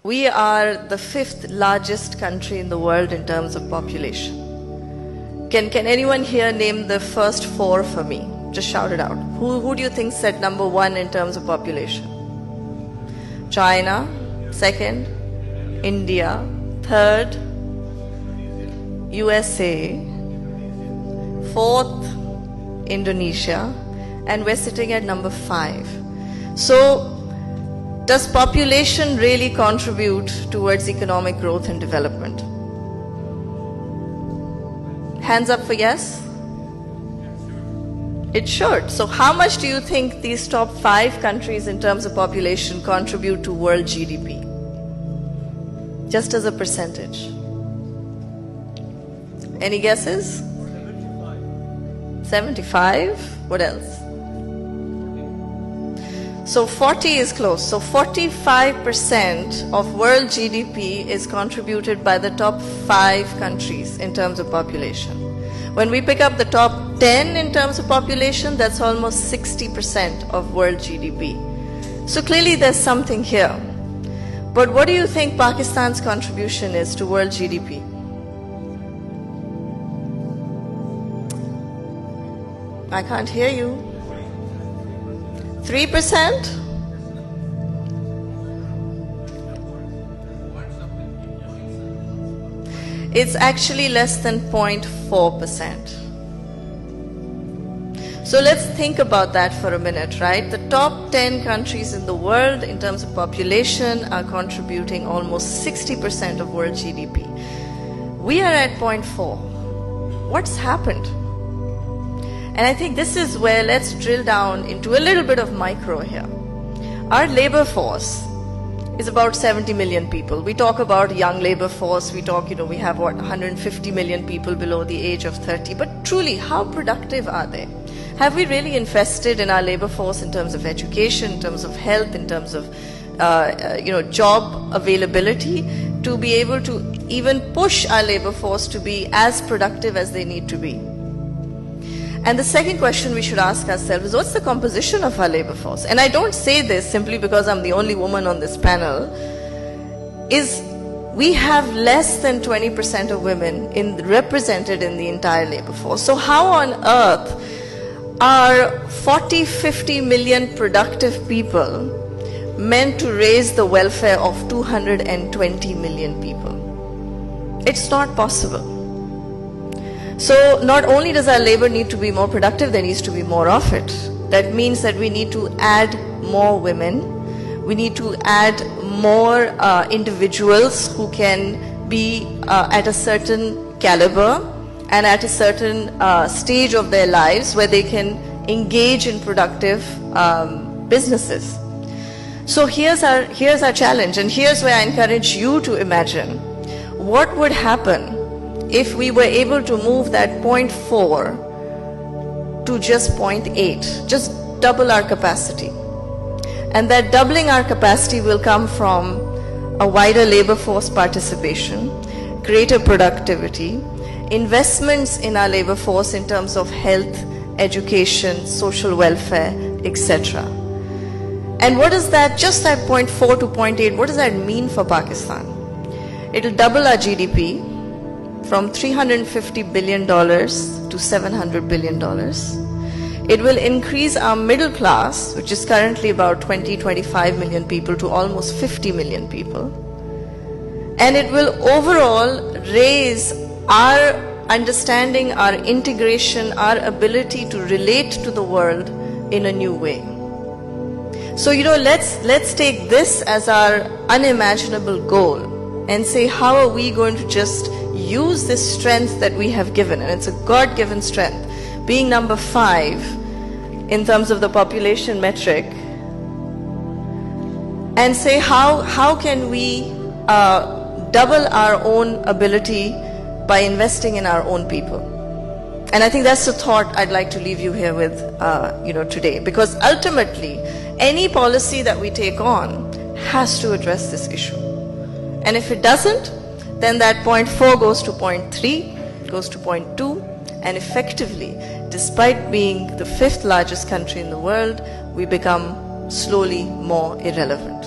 We are the fifth largest country in the world in terms of population. Can anyone here name the first four for me? Just shout it out. Who do you think set number one in terms of population? China, second, India, third, USA, fourth, Indonesia, and we're sitting at number 5. So, does population really contribute towards economic growth and development? Hands up for yes? It should. So how much do you think these top 5 countries in terms of population contribute to world GDP? Just as a percentage. Any guesses? 75? What else? So 40 is close. So 45% of world GDP is contributed by the top 5 countries in terms of population. When we pick up the top 10 in terms of population, that's almost 60% of world GDP. So clearly there's something here. But what do you think Pakistan's contribution is to world GDP? I can't hear you. 3%? It's actually less than 0.4%. So let's think about that for a minute, right? The top 10 countries in the world in terms of population are contributing almost 60% of world GDP. We are at 0.4. What's happened? And I think this is where let's drill down into a little bit of micro here. Our labor force is about 70 million people. We talk about young labor force. We talk, we have 150 million people below the age of 30. But truly, how productive are they? Have we really invested in our labor force in terms of education, in terms of health, in terms of job availability to be able to even push our labor force to be as productive as they need to be? And the second question we should ask ourselves is, what's the composition of our labor force? And I don't say this simply because I'm the only woman on this panel. Is we have less than 20% of women represented in the entire labor force. So how on earth are 40-50 million productive people meant to raise the welfare of 220 million people? It's not possible. So not only does our labor need to be more productive, there needs to be more of it. That means that we need to add more women. We need to add more individuals who can be at a certain caliber and at a certain stage of their lives where they can engage in productive businesses. So here's our challenge, and here's where I encourage you to imagine what would happen if we were able to move that 0.4 to just 0.8, just double our capacity. And that doubling our capacity will come from a wider labor force participation, greater productivity, investments in our labor force in terms of health, education, social welfare, etc. And what does that, just that 0.4 to 0.8, what does that mean for Pakistan? It'll double our GDP from $350 billion to $700 billion. It will increase our middle class, which is currently about 20-25 million people, to almost 50 million people. And it will overall raise our understanding, our integration, our ability to relate to the world in a new way. So, let's take this as our unimaginable goal and say, how are we going to just use this strength that we have given, and it's a God-given strength, being number 5 in terms of the population metric, and say how can we double our own ability by investing in our own people. And I think that's the thought I'd like to leave you here with today, because ultimately any policy that we take on has to address this issue. And if it doesn't, then that 0.4 goes to 0.3, goes to 0.2, and effectively, despite being the 5th largest country in the world, we become slowly more irrelevant.